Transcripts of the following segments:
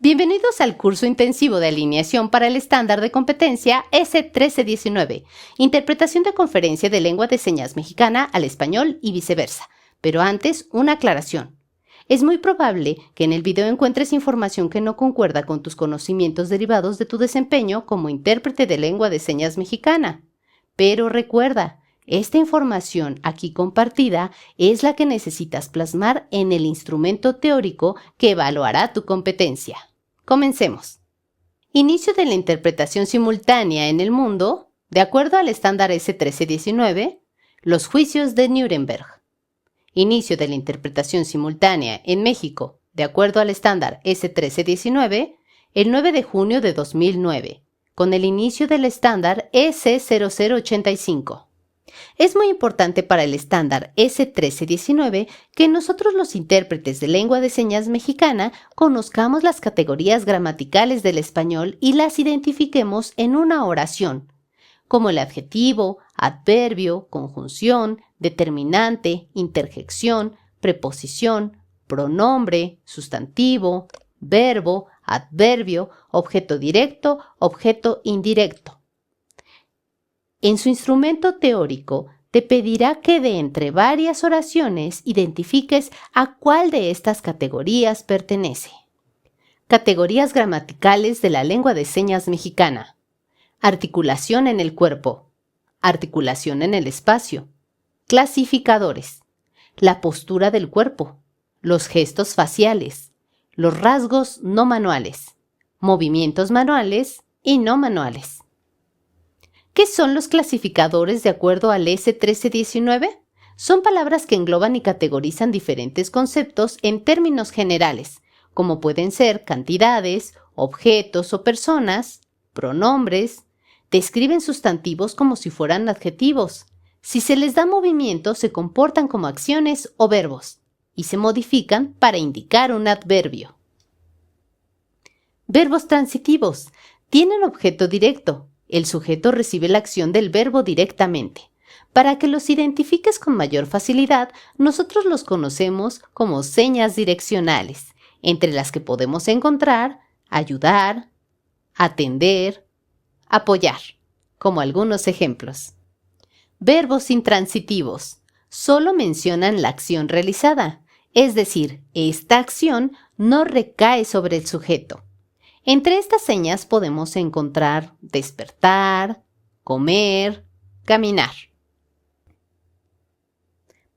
Bienvenidos al curso intensivo de alineación para el estándar de competencia S1319, interpretación de conferencia de lengua de señas mexicana al español y viceversa. Pero antes, una aclaración. Es muy probable que en el video encuentres información que no concuerda con tus conocimientos derivados de tu desempeño como intérprete de lengua de señas mexicana. Pero recuerda, esta información aquí compartida es la que necesitas plasmar en el instrumento teórico que evaluará tu competencia. Comencemos. Inicio de la interpretación simultánea en el mundo, de acuerdo al estándar S1319, los juicios de Nuremberg. Inicio de la interpretación simultánea en México, de acuerdo al estándar S1319, el 9 de junio de 2009, con el inicio del estándar S0085. Es muy importante para el estándar S1319 que nosotros los intérpretes de lengua de señas mexicana conozcamos las categorías gramaticales del español y las identifiquemos en una oración, como el adjetivo, adverbio, conjunción, determinante, interjección, preposición, pronombre, sustantivo, verbo, adverbio, objeto directo, objeto indirecto. En su instrumento teórico, te pedirá que de entre varias oraciones identifiques a cuál de estas categorías pertenece. Categorías gramaticales de la lengua de señas mexicana. Articulación en el cuerpo. Articulación en el espacio. Clasificadores. La postura del cuerpo. Los gestos faciales. Los rasgos no manuales. Movimientos manuales y no manuales. ¿Qué son los clasificadores de acuerdo al S1319? Son palabras que engloban y categorizan diferentes conceptos en términos generales, como pueden ser cantidades, objetos o personas, pronombres, describen sustantivos como si fueran adjetivos. Si se les da movimiento, se comportan como acciones o verbos, y se modifican para indicar un adverbio. Verbos transitivos tienen objeto directo. El sujeto recibe la acción del verbo directamente. Para que los identifiques con mayor facilidad, nosotros los conocemos como señas direccionales, entre las que podemos encontrar ayudar, atender, apoyar, como algunos ejemplos. Verbos intransitivos solo mencionan la acción realizada, es decir, esta acción no recae sobre el sujeto. Entre estas señas podemos encontrar despertar, comer, caminar.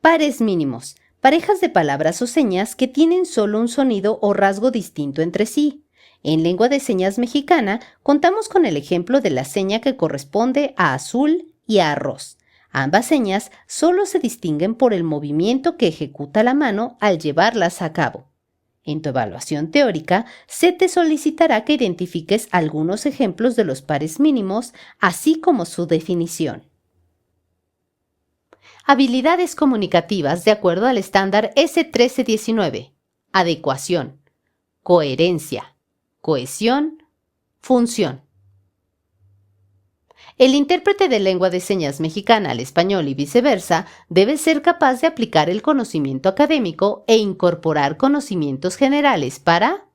Pares mínimos, parejas de palabras o señas que tienen solo un sonido o rasgo distinto entre sí. En lengua de señas mexicana contamos con el ejemplo de la seña que corresponde a azul y a arroz. Ambas señas solo se distinguen por el movimiento que ejecuta la mano al llevarlas a cabo. En tu evaluación teórica, se te solicitará que identifiques algunos ejemplos de los pares mínimos, así como su definición. Habilidades comunicativas de acuerdo al estándar S1319. Adecuación, coherencia, cohesión, función. El intérprete de lengua de señas mexicana al español y viceversa debe ser capaz de aplicar el conocimiento académico e incorporar conocimientos generales para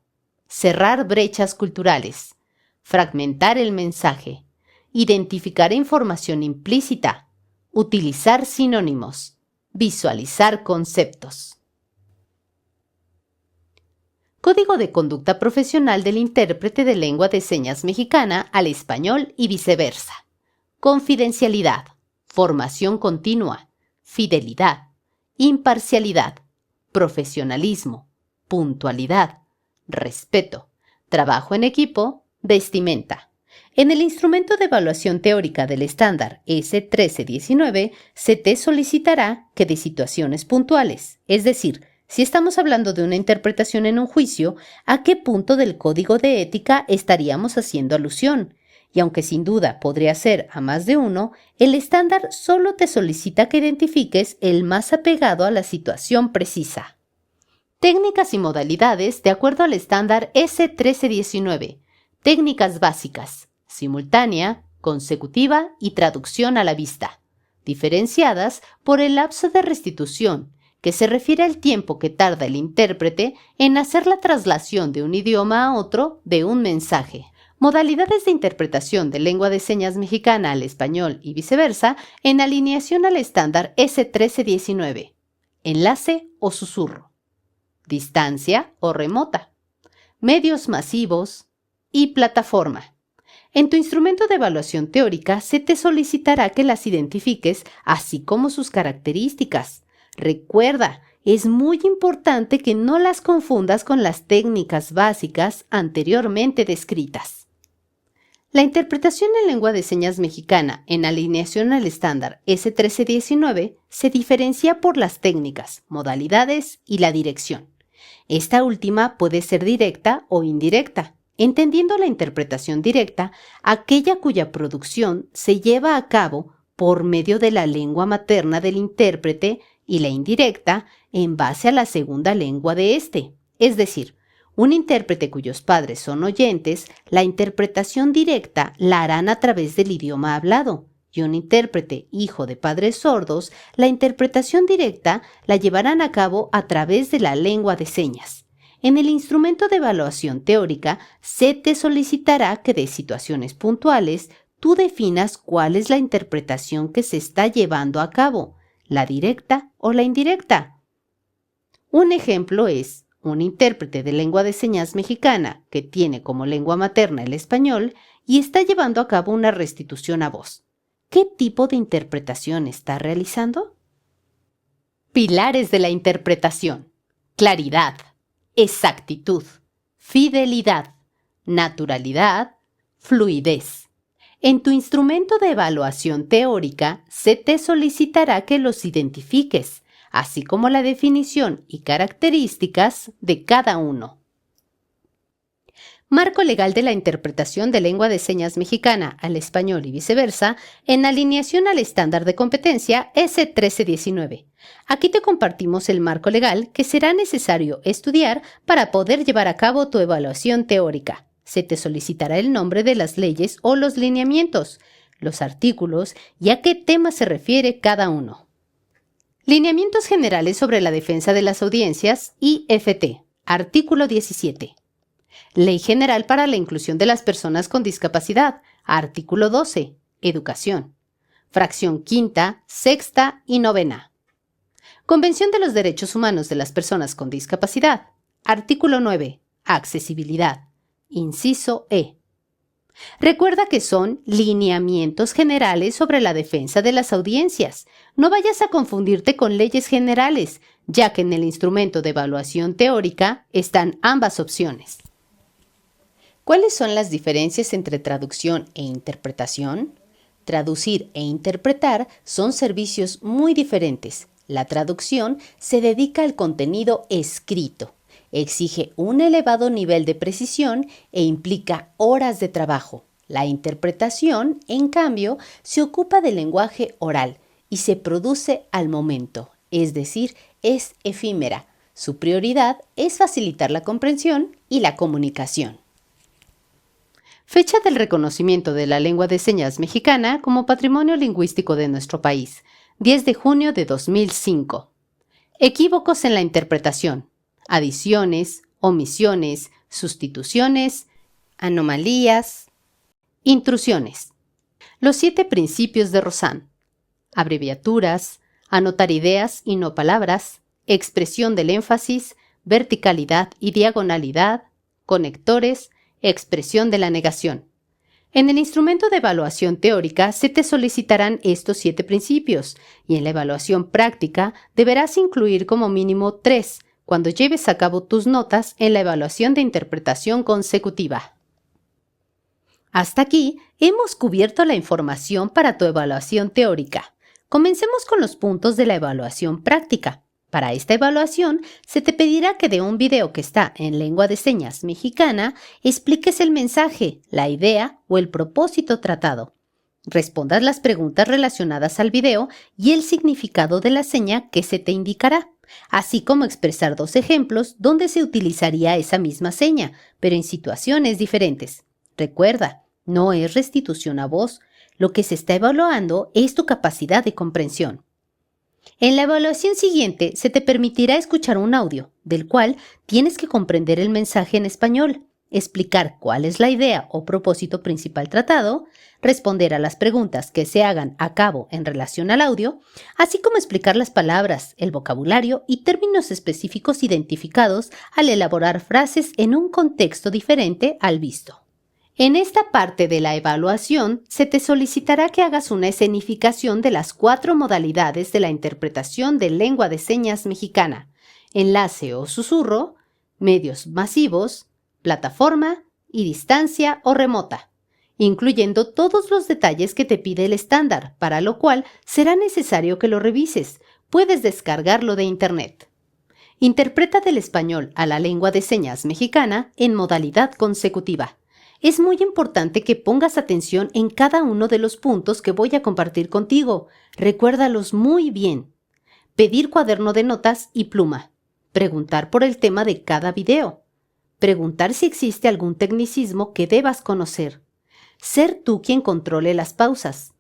cerrar brechas culturales, fragmentar el mensaje, identificar información implícita, utilizar sinónimos, visualizar conceptos. Código de conducta profesional del intérprete de lengua de señas mexicana al español y viceversa. Confidencialidad, formación continua, fidelidad, imparcialidad, profesionalismo, puntualidad, respeto, trabajo en equipo, vestimenta. En el instrumento de evaluación teórica del estándar S1319 se te solicitará que de situaciones puntuales, es decir, si estamos hablando de una interpretación en un juicio, ¿a qué punto del código de ética estaríamos haciendo alusión? Y aunque sin duda podría ser a más de uno, el estándar solo te solicita que identifiques el más apegado a la situación precisa. Técnicas y modalidades de acuerdo al estándar S1319. Técnicas básicas: simultánea, consecutiva y traducción a la vista, diferenciadas por el lapso de restitución, que se refiere al tiempo que tarda el intérprete en hacer la traslación de un idioma a otro de un mensaje. Modalidades de interpretación de lengua de señas mexicana al español y viceversa en alineación al estándar S1319. Enlace o susurro. Distancia o remota. Medios masivos y plataforma. En tu instrumento de evaluación teórica se te solicitará que las identifiques, así como sus características. Recuerda, es muy importante que no las confundas con las técnicas básicas anteriormente descritas. La interpretación en lengua de señas mexicana en alineación al estándar S1319 se diferencia por las técnicas, modalidades y la dirección. Esta última puede ser directa o indirecta, entendiendo la interpretación directa, aquella cuya producción se lleva a cabo por medio de la lengua materna del intérprete, y la indirecta en base a la segunda lengua de éste. Es decir, un intérprete cuyos padres son oyentes, la interpretación directa la harán a través del idioma hablado, y un intérprete hijo de padres sordos, la interpretación directa la llevarán a cabo a través de la lengua de señas. En el instrumento de evaluación teórica se te solicitará que de situaciones puntuales tú definas cuál es la interpretación que se está llevando a cabo, la directa o la indirecta. Un ejemplo es un intérprete de lengua de señas mexicana que tiene como lengua materna el español y está llevando a cabo una restitución a voz. ¿Qué tipo de interpretación está realizando? Pilares de la interpretación: claridad, exactitud, fidelidad, naturalidad, fluidez. En tu instrumento de evaluación teórica se te solicitará que los identifiques, así como la definición y características de cada uno. Marco legal de la interpretación de lengua de señas mexicana al español y viceversa en alineación al estándar de competencia S1319. Aquí te compartimos el marco legal que será necesario estudiar para poder llevar a cabo tu evaluación teórica. Se te solicitará el nombre de las leyes o los lineamientos, los artículos y a qué tema se refiere cada uno. Lineamientos generales sobre la defensa de las audiencias, IFT, artículo 17. Ley General para la Inclusión de las Personas con Discapacidad, artículo 12, Educación. Fracción quinta, sexta y novena. Convención de los Derechos Humanos de las Personas con Discapacidad, artículo 9, Accesibilidad. Inciso E. Recuerda que son lineamientos generales sobre la defensa de las audiencias. No vayas a confundirte con leyes generales, ya que en el instrumento de evaluación teórica están ambas opciones. ¿Cuáles son las diferencias entre traducción e interpretación? Traducir e interpretar son servicios muy diferentes. La traducción se dedica al contenido escrito. Exige un elevado nivel de precisión e implica horas de trabajo. La interpretación, en cambio, se ocupa del lenguaje oral y se produce al momento, es decir, es efímera. Su prioridad es facilitar la comprensión y la comunicación. Fecha del reconocimiento de la lengua de señas mexicana como patrimonio lingüístico de nuestro país, 10 de junio de 2005. Equívocos en la interpretación. Adiciones, omisiones, sustituciones, anomalías, intrusiones. Los 7 principios de Rosan. Abreviaturas, anotar ideas y no palabras, expresión del énfasis, verticalidad y diagonalidad, conectores, expresión de la negación. En el instrumento de evaluación teórica se te solicitarán estos 7 principios y en la evaluación práctica deberás incluir como mínimo 3 cuando lleves a cabo tus notas en la evaluación de interpretación consecutiva. Hasta aquí hemos cubierto la información para tu evaluación teórica. Comencemos con los puntos de la evaluación práctica. Para esta evaluación se te pedirá que de un video que está en lengua de señas mexicana expliques el mensaje, la idea o el propósito tratado. Respondas las preguntas relacionadas al video y el significado de la seña que se te indicará, así como expresar 2 ejemplos donde se utilizaría esa misma seña, pero en situaciones diferentes. Recuerda, no es restitución a voz. Lo que se está evaluando es tu capacidad de comprensión. En la evaluación siguiente se te permitirá escuchar un audio, del cual tienes que comprender el mensaje en español, explicar cuál es la idea o propósito principal tratado, responder a las preguntas que se hagan a cabo en relación al audio, así como explicar las palabras, el vocabulario y términos específicos identificados al elaborar frases en un contexto diferente al visto. En esta parte de la evaluación, se te solicitará que hagas una escenificación de las 4 modalidades de la interpretación de lengua de señas mexicana: enlace o susurro, medios masivos, plataforma y distancia o remota, incluyendo todos los detalles que te pide el estándar, para lo cual será necesario que lo revises. Puedes descargarlo de Internet. Interpreta del español a la lengua de señas mexicana en modalidad consecutiva. Es muy importante que pongas atención en cada uno de los puntos que voy a compartir contigo. Recuérdalos muy bien. Pedir cuaderno de notas y pluma. Preguntar por el tema de cada video. Preguntar si existe algún tecnicismo que debas conocer. Ser tú quien controle las pausas.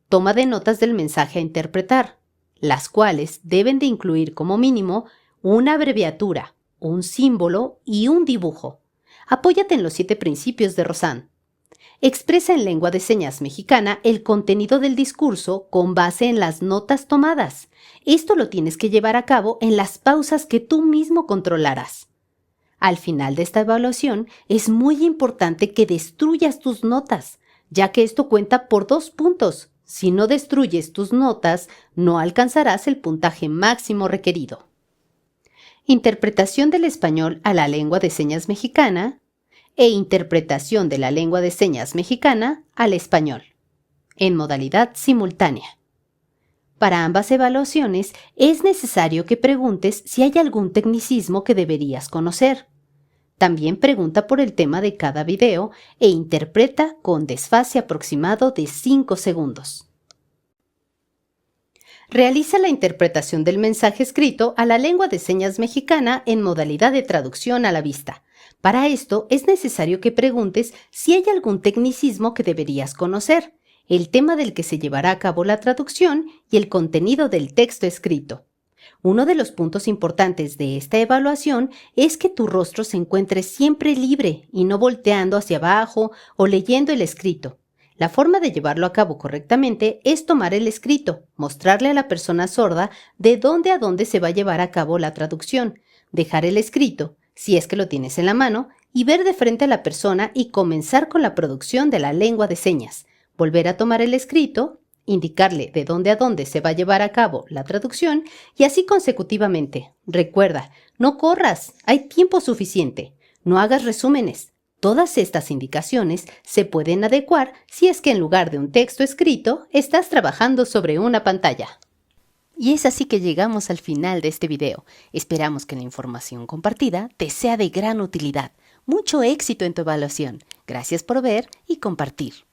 Toma de notas del mensaje a interpretar, las cuales deben de incluir como mínimo una abreviatura, un símbolo y un dibujo. Apóyate en los 7 principios de Rosan. Expresa en lengua de señas mexicana el contenido del discurso con base en las notas tomadas. Esto lo tienes que llevar a cabo en las pausas que tú mismo controlarás. Al final de esta evaluación, es muy importante que destruyas tus notas, ya que esto cuenta por 2 puntos. Si no destruyes tus notas, no alcanzarás el puntaje máximo requerido. Interpretación del español a la lengua de señas mexicana e interpretación de la lengua de señas mexicana al español, en modalidad simultánea. Para ambas evaluaciones es necesario que preguntes si hay algún tecnicismo que deberías conocer. También pregunta por el tema de cada video e interpreta con desfase aproximado de 5 segundos. Realiza la interpretación del mensaje escrito a la lengua de señas mexicana en modalidad de traducción a la vista. Para esto es necesario que preguntes si hay algún tecnicismo que deberías conocer, el tema del que se llevará a cabo la traducción y el contenido del texto escrito. Uno de los puntos importantes de esta evaluación es que tu rostro se encuentre siempre libre y no volteando hacia abajo o leyendo el escrito. La forma de llevarlo a cabo correctamente es tomar el escrito, mostrarle a la persona sorda de dónde a dónde se va a llevar a cabo la traducción, dejar el escrito, si es que lo tienes en la mano, y ver de frente a la persona y comenzar con la producción de la lengua de señas. Volver a tomar el escrito, indicarle de dónde a dónde se va a llevar a cabo la traducción y así consecutivamente. Recuerda, no corras, hay tiempo suficiente. No hagas resúmenes. Todas estas indicaciones se pueden adecuar si es que en lugar de un texto escrito, estás trabajando sobre una pantalla. Y es así que llegamos al final de este video. Esperamos que la información compartida te sea de gran utilidad. Mucho éxito en tu evaluación. Gracias por ver y compartir.